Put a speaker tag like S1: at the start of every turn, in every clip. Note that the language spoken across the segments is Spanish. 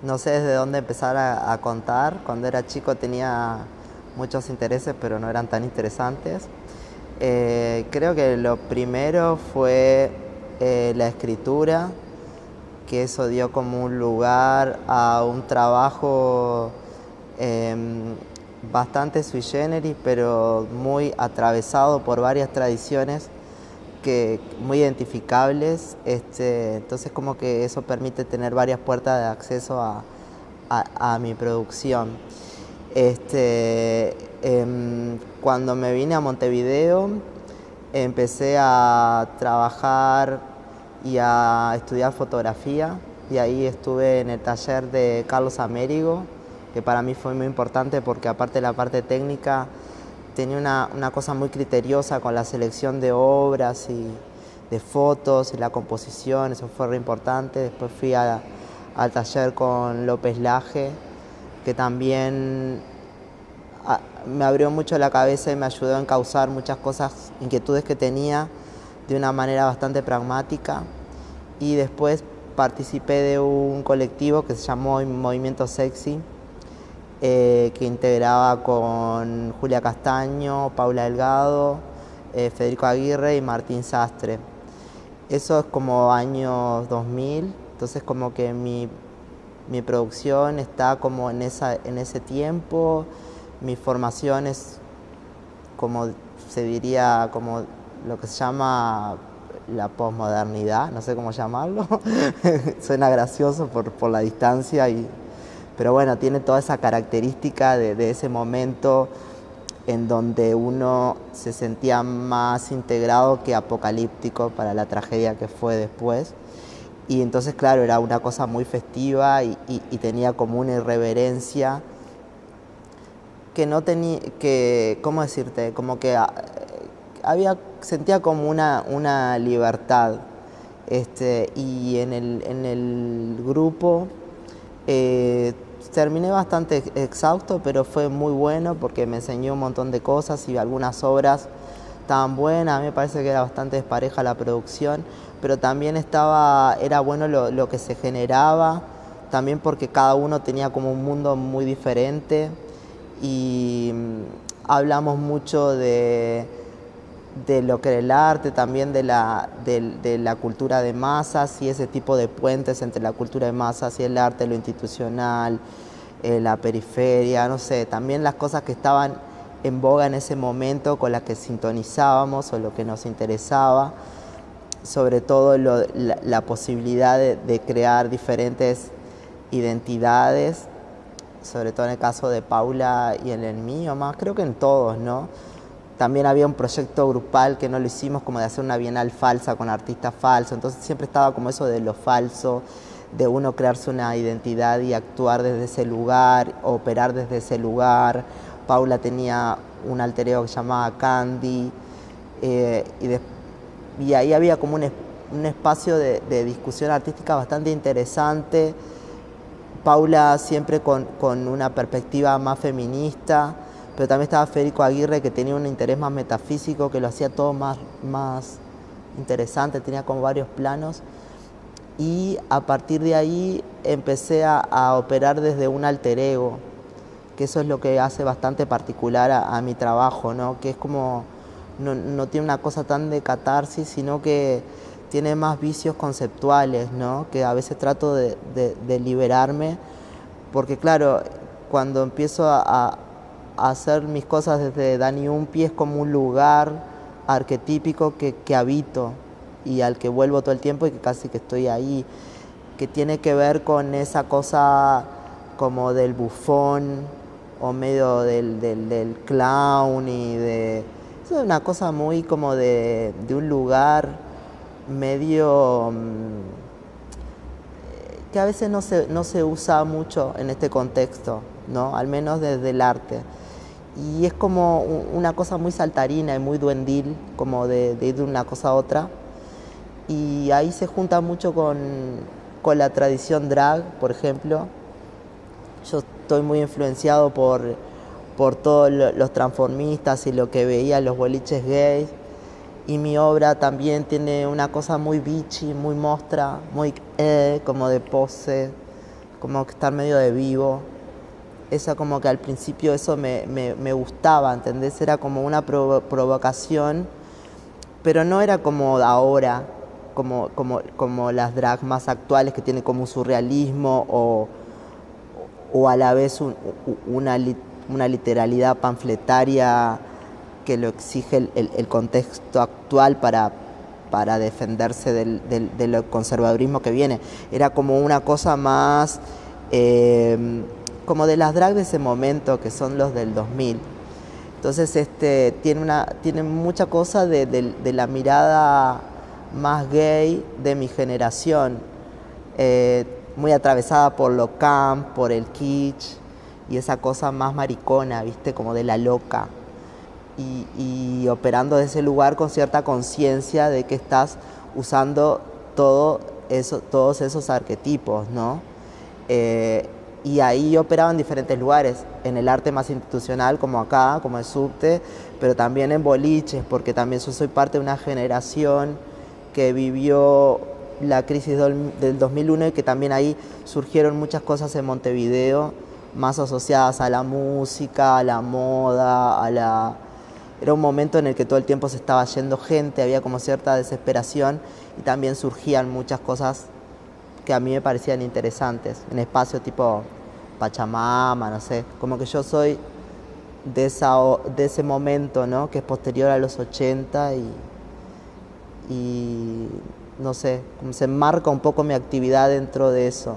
S1: no sé desde dónde empezar a contar. Cuando era chico tenía muchos intereses, pero no eran tan interesantes. Creo que lo primero fue la escritura, que eso dio como un lugar a un trabajo bastante sui generis, pero muy atravesado por varias tradiciones muy identificables. Entonces como que eso permite tener varias puertas de acceso a mi producción. Cuando me vine a Montevideo empecé a trabajar y a estudiar fotografía, y ahí estuve en el taller de Carlos Amérigo, que para mí fue muy importante porque aparte de la parte técnica tenía una cosa muy criteriosa con la selección de obras y de fotos y la composición. Eso fue re importante. Después fui al taller con López Laje, que también me abrió mucho la cabeza y me ayudó a encauzar muchas cosas, inquietudes que tenía de una manera bastante pragmática. Y después participé de un colectivo que se llamó Movimiento Sexy, que integraba con Julia Castaño, Paula Delgado, Federico Aguirre y Martín Sastre. Eso es como años 2000, entonces como que mi producción está como en ese tiempo. Mi formación es, como se diría, como lo que se llama la posmodernidad, no sé cómo llamarlo. Suena gracioso por la distancia, pero bueno, tiene toda esa característica de ese momento en donde uno se sentía más integrado que apocalíptico para la tragedia que fue después. Y entonces, claro, era una cosa muy festiva y tenía como una irreverencia que no tenía, que, ¿cómo decirte? Como que sentía como una libertad. Y en el grupo terminé bastante exhausto, pero fue muy bueno porque me enseñó un montón de cosas y algunas obras estaban buenas. A mí me parece que era bastante despareja la producción, pero también era bueno lo que se generaba, también porque cada uno tenía como un mundo muy diferente. Y hablamos mucho de lo que era el arte, también de la cultura de masas y ese tipo de puentes entre la cultura de masas y el arte, lo institucional, la periferia, no sé, también las cosas que estaban en boga en ese momento, con las que sintonizábamos o lo que nos interesaba, sobre todo la posibilidad de crear diferentes identidades, sobre todo en el caso de Paula y en el mío, más creo que en todos, ¿no? También había un proyecto grupal que no lo hicimos, como de hacer una bienal falsa con artistas falsos, entonces siempre estaba como eso de lo falso, de uno crearse una identidad y actuar desde ese lugar, operar desde ese lugar. Paula tenía un alter ego que se llamaba Candy, y ahí había como un espacio de discusión artística bastante interesante. Paula siempre con una perspectiva más feminista, pero también estaba Federico Aguirre, que tenía un interés más metafísico, que lo hacía todo más interesante, tenía como varios planos. Y a partir de ahí empecé a operar desde un alter ego, que eso es lo que hace bastante particular a mi trabajo, ¿no? Que es como, no tiene una cosa tan de catarsis, sino que tiene más vicios conceptuales, ¿no? Que a veces trato de liberarme, porque claro, cuando empiezo a hacer mis cosas desde Dani Umpi es como un lugar arquetípico que habito y al que vuelvo todo el tiempo y que casi que estoy ahí, que tiene que ver con esa cosa como del bufón o medio del clown eso es una cosa muy como de un lugar medio que a veces no se usa mucho en este contexto, ¿no? Al menos desde el arte. Y es como una cosa muy saltarina y muy duendil, como de ir de una cosa a otra. Y ahí se junta mucho con la tradición drag, por ejemplo. Yo estoy muy influenciado por todos los transformistas y lo que veía en los boliches gays. Y mi obra también tiene una cosa muy bitchy, muy mostra, muy como de pose, como que estar medio de vivo. Eso como que al principio eso me gustaba, ¿entendés? Era como una provocación, pero no era como ahora, como las drag más actuales que tienen como un surrealismo o a la vez una literalidad panfletaria que lo exige el contexto actual para defenderse del conservadurismo que viene. Era como una cosa más como de las drag de ese momento, que son los del 2000. Entonces tiene mucha cosa de la mirada más gay de mi generación, muy atravesada por lo camp, por el kitsch y esa cosa más maricona, ¿viste? Como de la loca. Y operando desde ese lugar con cierta conciencia de que estás usando todos esos arquetipos, ¿no? Y ahí operaba en diferentes lugares, en el arte más institucional como acá, como el subte, pero también en boliches, porque también yo soy parte de una generación que vivió la crisis del 2001 y que también ahí surgieron muchas cosas en Montevideo más asociadas a la música, a la moda, Era un momento en el que todo el tiempo se estaba yendo gente, había como cierta desesperación y también surgían muchas cosas que a mí me parecían interesantes, en espacios tipo Pachamama, no sé, como que yo soy de ese momento, ¿no? Que es posterior a los 80 y no sé, como se enmarca un poco mi actividad dentro de eso.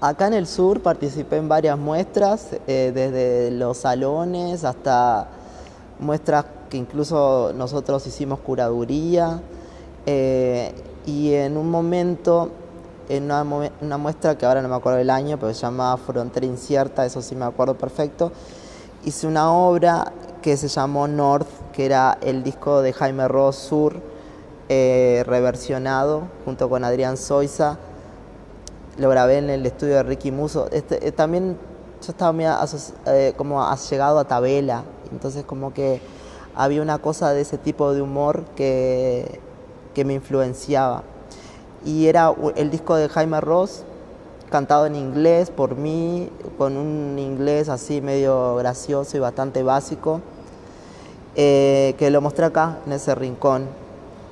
S1: Acá en el sur participé en varias muestras, desde los salones hasta muestras que incluso nosotros hicimos curaduría, y en un momento, en una muestra que ahora no me acuerdo del año, pero se llama Frontera Incierta, eso sí me acuerdo perfecto, hice una obra que se llamó North, que era el disco de Jaime Ross Sur, reversionado junto con Adrián Zoiza. Lo grabé en el estudio de Ricky Musso. También yo estaba muy como llegado a Tabela, entonces como que había una cosa de ese tipo de humor que me influenciaba. Y era el disco de Jaime Ross, cantado en inglés por mí, con un inglés así medio gracioso y bastante básico, que lo mostré acá, en ese rincón.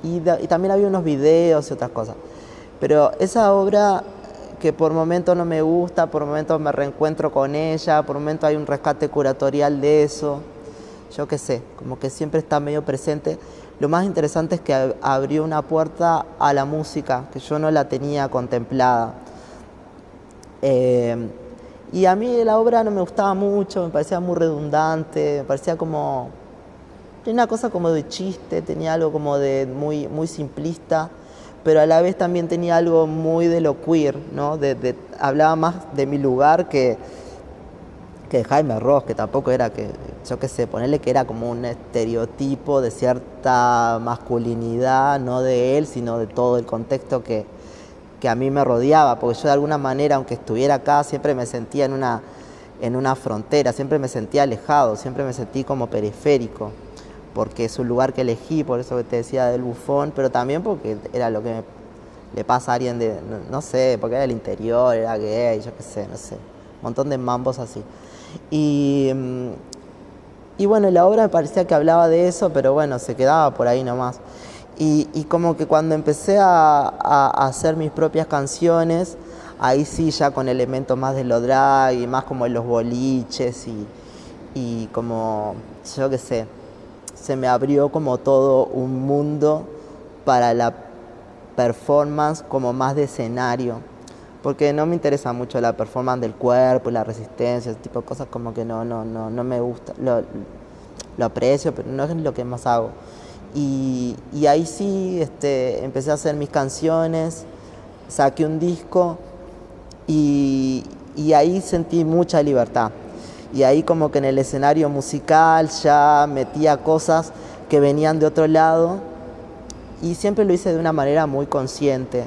S1: Y también había unos videos y otras cosas. Pero esa obra, que por momentos no me gusta, por momentos me reencuentro con ella, por momentos hay un rescate curatorial de eso, yo qué sé, como que siempre está medio presente. Lo más interesante es que abrió una puerta a la música, que yo no la tenía contemplada. Y a mí la obra no me gustaba mucho, me parecía muy redundante, me parecía como... Tenía una cosa como de chiste, tenía algo como de muy, muy simplista, pero a la vez también tenía algo muy de lo queer, ¿no? Hablaba más de mi lugar que de Jaime Ross, que tampoco era que, yo qué sé, ponerle que era como un estereotipo de cierta masculinidad, no de él, sino de todo el contexto que a mí me rodeaba, porque yo de alguna manera, aunque estuviera acá, siempre me sentía en una frontera, siempre me sentía alejado, siempre me sentí como periférico, porque es un lugar que elegí, por eso que te decía del bufón, pero también porque era lo que le pasa a alguien de, no sé, porque era del interior, era gay, yo qué sé, no sé, un montón de mambos así. Y bueno, la obra me parecía que hablaba de eso, pero bueno, se quedaba por ahí nomás. Y como que cuando empecé a hacer mis propias canciones, ahí sí ya con elementos más de lo drag y más como en los boliches y como, yo qué sé, se me abrió como todo un mundo para la performance como más de escenario. Porque no me interesa mucho la performance del cuerpo, la resistencia, ese tipo de cosas como que no me gusta. Lo aprecio, pero no es lo que más hago. Y ahí sí empecé a hacer mis canciones, saqué un disco y ahí sentí mucha libertad. Y ahí como que en el escenario musical ya metía cosas que venían de otro lado y siempre lo hice de una manera muy consciente.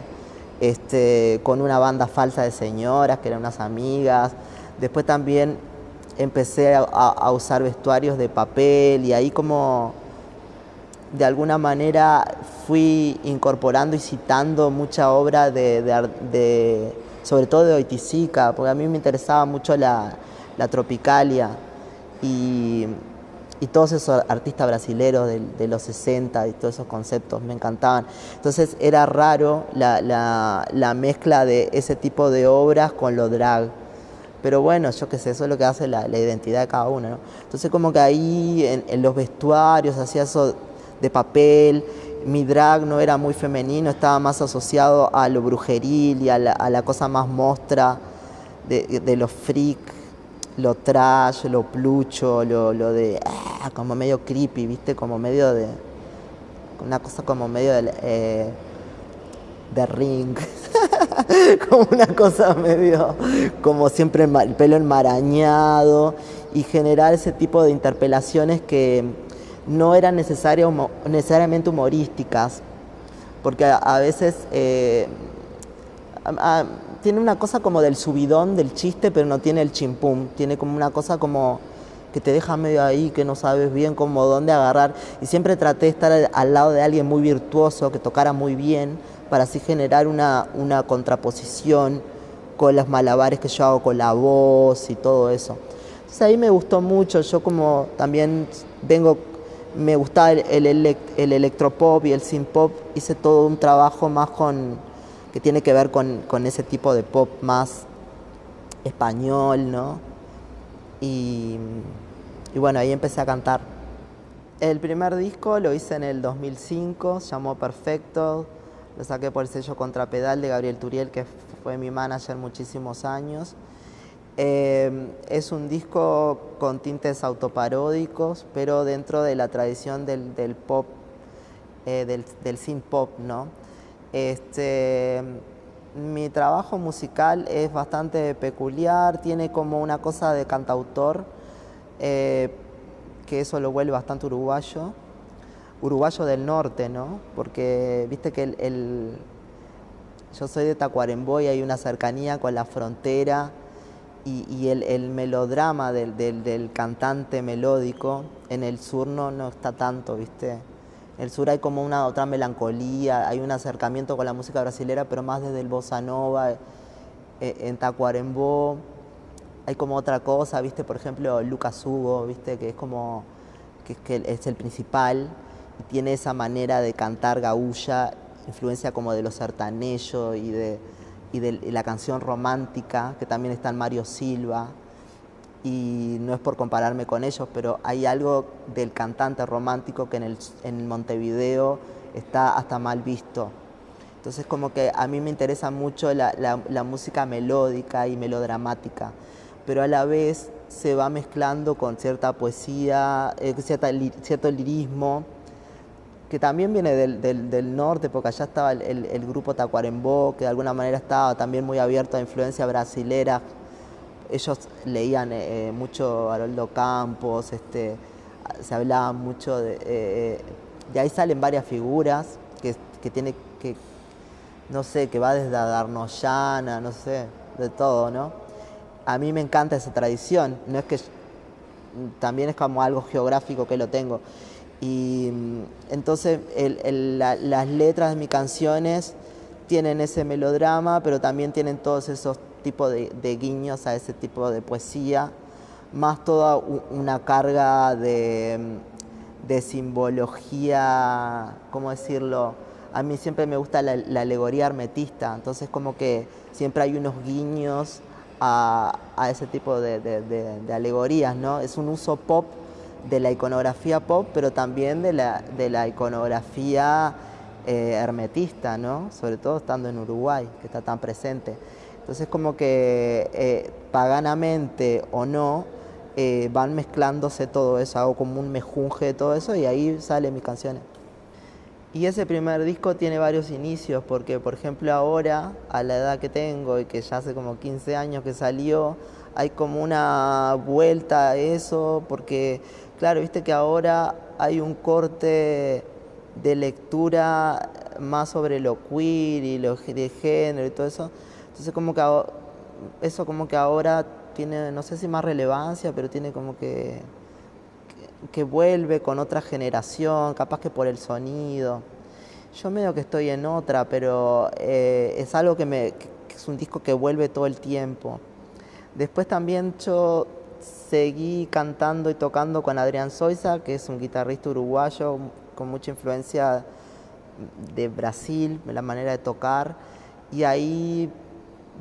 S1: Con una banda falsa de señoras, que eran unas amigas. Después también empecé a usar vestuarios de papel y ahí como de alguna manera fui incorporando y citando mucha obra sobre todo de Oiticica, porque a mí me interesaba mucho la tropicalia y, y todos esos artistas brasileros de los 60 y todos esos conceptos me encantaban. Entonces era raro la mezcla de ese tipo de obras con lo drag. Pero bueno, yo qué sé, eso es lo que hace la identidad de cada uno, ¿no? Entonces como que ahí en los vestuarios hacía eso de papel. Mi drag no era muy femenino, estaba más asociado a lo brujeril y a la cosa más mostra de lo freak, lo trash, lo plucho, lo de como medio creepy, ¿viste? Como medio de una cosa como medio de Ring. Como una cosa medio, como siempre el pelo enmarañado, y generar ese tipo de interpelaciones que no eran necesariamente humorísticas, porque a veces tiene una cosa como del subidón del chiste, pero no tiene el chimpum, tiene como una cosa como que te deja medio ahí, que no sabes bien cómo dónde agarrar, y siempre traté de estar al lado de alguien muy virtuoso, que tocara muy bien, para así generar una contraposición con los malabares que yo hago con la voz y todo eso. Entonces ahí me gustó mucho, yo como también me gustaba el electropop y el synth pop, hice todo un trabajo más que tiene que ver con ese tipo de pop más español, ¿no? Y bueno, ahí empecé a cantar. El primer disco lo hice en el 2005, se llamó Perfecto, lo saqué por el sello Contrapedal de Gabriel Turiel, que fue mi manager muchísimos años. Es un disco con tintes autoparódicos, pero dentro de la tradición del pop, del synth pop, ¿no? Mi trabajo musical es bastante peculiar, tiene como una cosa de cantautor, que eso lo vuelve bastante uruguayo del norte, ¿no? Porque viste que yo soy de Tacuarembó y hay una cercanía con la frontera y el melodrama del cantante melódico en el sur no está tanto, ¿viste? En el sur hay como una otra melancolía, hay un acercamiento con la música brasilera, pero más desde el bossa nova. En Tacuarembó hay como otra cosa, ¿viste? Por ejemplo, Lucas Hugo, ¿viste? Que es como que es el principal y tiene esa manera de cantar gaúlla, influencia como de los sertanellos y de la canción romántica, que también está en Mario Silva, y no es por compararme con ellos, pero hay algo del cantante romántico que en Montevideo está hasta mal visto. Entonces como que a mí me interesa mucho la música melódica y melodramática, pero a la vez se va mezclando con cierta poesía, cierto lirismo, que también viene del norte, porque allá estaba el grupo Tacuarembó, que de alguna manera estaba también muy abierto a influencia brasilera. Ellos leían mucho Haroldo Campos, se hablaba mucho de ahí salen varias figuras que tiene que, no sé, que va desde Darnoyana, no sé, de todo, ¿no? A mí me encanta esa tradición, no es que también es como algo geográfico que lo tengo. Y entonces las letras de mis canciones tienen ese melodrama, pero también tienen todos esos tipos de guiños a ese tipo de poesía, más toda una carga de simbología, ¿cómo decirlo? A mí siempre me gusta la alegoría hermetista, entonces como que siempre hay unos guiños a ese tipo de alegorías, ¿no? Es un uso pop de la iconografía pop, pero también de la iconografía hermetista, ¿no? Sobre todo estando en Uruguay, que está tan presente. Entonces como que paganamente o no, van mezclándose todo eso, hago como un mejunje de todo eso y ahí salen mis canciones. Y ese primer disco tiene varios inicios, porque por ejemplo ahora, a la edad que tengo y que ya hace como 15 años que salió, hay como una vuelta a eso, porque claro, viste que ahora hay un corte de lectura más sobre lo queer y lo de género y todo eso. Entonces como que eso como que ahora tiene, no sé si más relevancia, pero tiene como que vuelve con otra generación, capaz que por el sonido. Yo medio que estoy en otra, pero es algo que es un disco que vuelve todo el tiempo. Después también yo seguí cantando y tocando con Adrián Zoiza, que es un guitarrista uruguayo con mucha influencia de Brasil, la manera de tocar, y ahí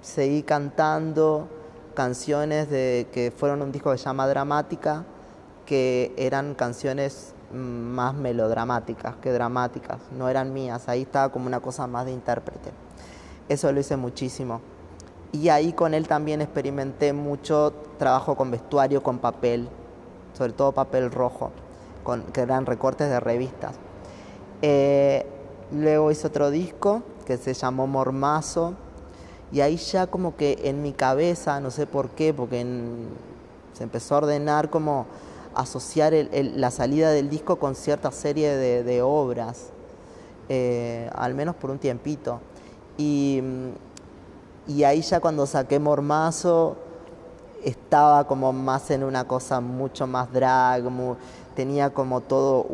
S1: seguí cantando canciones que fueron un disco que se llama Dramática, que eran canciones más melodramáticas que dramáticas, no eran mías, ahí estaba como una cosa más de intérprete. Eso lo hice muchísimo. Y ahí con él también experimenté mucho trabajo con vestuario, con papel, sobre todo papel rojo, que eran recortes de revistas. Luego hice otro disco que se llamó Mormazo, y ahí ya como que en mi cabeza, no sé por qué, porque se empezó a ordenar como asociar la salida del disco con cierta serie de obras, al menos por un tiempito. Y ahí ya cuando saqué Mormazo estaba como más en una cosa mucho más drag, tenía como todo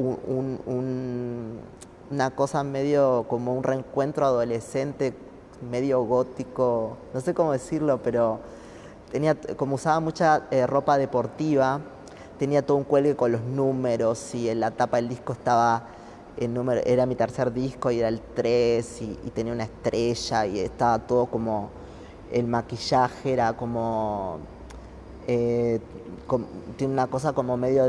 S1: una cosa medio como un reencuentro adolescente, medio gótico, no sé cómo decirlo, pero como usaba mucha ropa deportiva, tenía todo un cuelgue con los números, y en la tapa del disco estaba el número, era mi tercer disco y era el 3, y tenía una estrella, y estaba todo como, el maquillaje era como, tiene una cosa como medio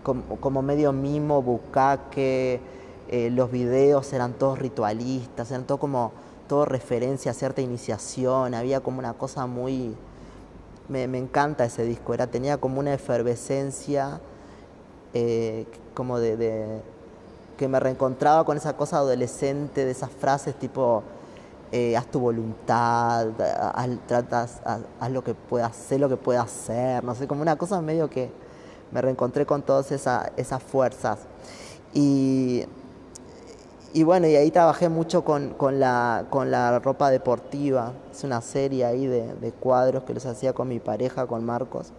S1: como medio mimo, bucaque, los videos eran todos ritualistas, eran todo referencia a cierta iniciación, había como una cosa muy... Me encanta ese disco, tenía como una efervescencia, como que me reencontraba con esa cosa adolescente, de esas frases tipo, haz tu voluntad, haz lo que puedas, sé lo que puedas hacer, no sé, como una cosa medio que me reencontré con todas esas fuerzas. Y bueno, y ahí trabajé mucho con la ropa deportiva. Es una serie ahí de cuadros que los hacía con mi pareja, con Marcos.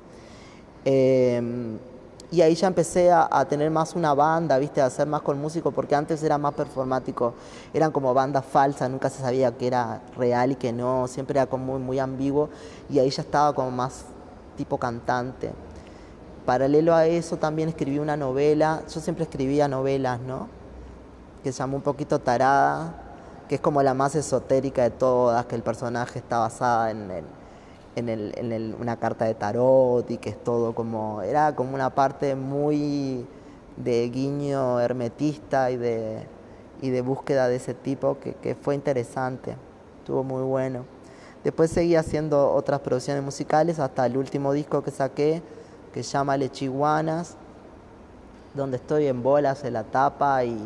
S1: Y ahí ya empecé a tener más una banda, ¿viste? A hacer más con músicos, porque antes era más performático. Eran como bandas falsas, nunca se sabía qué era real y qué no. Siempre era como muy, muy ambiguo. Y ahí ya estaba como más tipo cantante. Paralelo a eso también escribí una novela. Yo siempre escribía novelas, ¿no? Que se llama Un poquito Tarada, que es como la más esotérica de todas, que el personaje está basada en una carta de tarot, y que es todo como, era como una parte muy de guiño hermetista y de búsqueda de ese tipo, que fue interesante, estuvo muy bueno. Después seguí haciendo otras producciones musicales hasta el último disco que saqué, que se llama Lechiguanas, donde estoy en bolas en la tapa y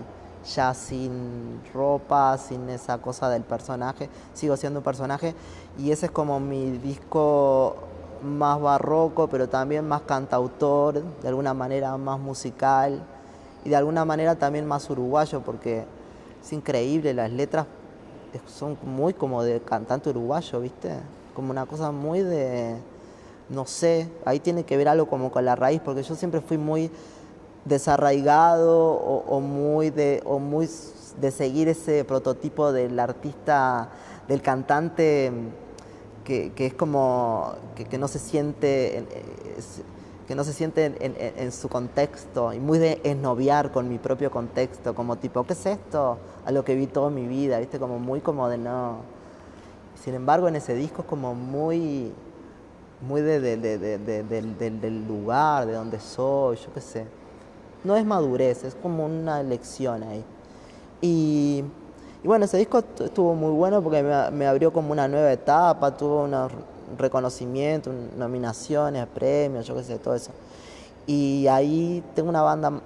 S1: ya sin ropa, sin esa cosa del personaje, sigo siendo un personaje, y ese es como mi disco más barroco, pero también más cantautor, de alguna manera más musical, y de alguna manera también más uruguayo, porque es increíble, las letras son muy como de cantante uruguayo, ¿viste? Como una cosa muy de, no sé, ahí tiene que ver algo como con la raíz, porque yo siempre fui muy desarraigado o muy de seguir ese prototipo del artista, del cantante que es como que no se siente que no se siente en su contexto, y muy de esnoviar con mi propio contexto, como tipo, ¿qué es esto? A lo que vi toda mi vida, ¿viste? Como muy como de no. Sin embargo, en ese disco es como muy del lugar, de donde soy, yo qué sé. No es madurez, es como una lección ahí. Y bueno, ese disco estuvo muy bueno porque me abrió como una nueva etapa, tuvo unos reconocimientos, nominaciones, premios, yo qué sé, todo eso. Y ahí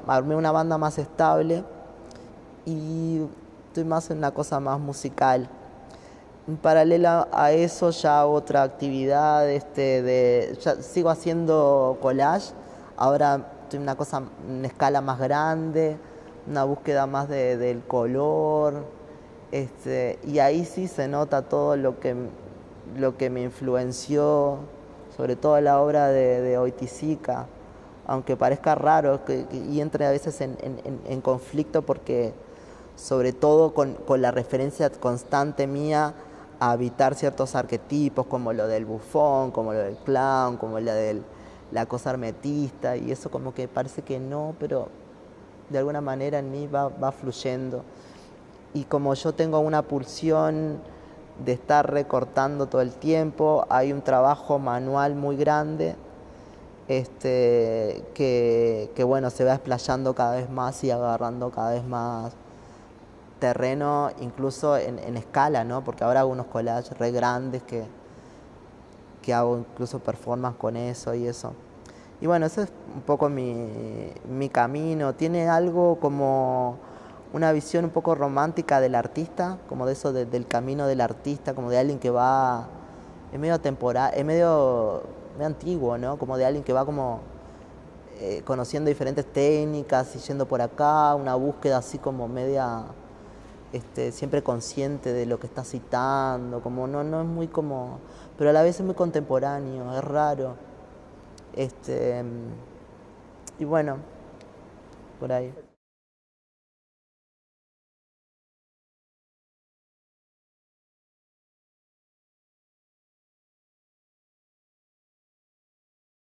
S1: armé una banda más estable y estoy más en una cosa más musical. En paralelo a eso ya hago otra actividad, ya sigo haciendo collage, ahora estoy en una escala más grande, una búsqueda más del color, y ahí sí se nota todo lo que me influenció, sobre todo la obra de Oiticica, aunque parezca raro y entre a veces en conflicto, porque sobre todo con la referencia constante mía a evitar ciertos arquetipos como lo del bufón, como lo del clown, como la cosa hermetista, y eso como que parece que no, pero de alguna manera en mí va fluyendo. Y como yo tengo una pulsión de estar recortando todo el tiempo, hay un trabajo manual muy grande que bueno, se va explayando cada vez más y agarrando cada vez más terreno, incluso en escala, ¿no? Porque ahora hago unos collages re grandes que hago incluso performance con eso y eso. Y bueno, ese es un poco mi camino. Tiene algo como una visión un poco romántica del artista, como de eso del camino del artista, como de alguien que va, es medio temporal, es medio antiguo, ¿no? Como de alguien que va como conociendo diferentes técnicas y yendo por acá, una búsqueda así como media, siempre consciente de lo que está citando, como no es muy como, pero a la vez es muy contemporáneo, es raro. Y bueno, por ahí.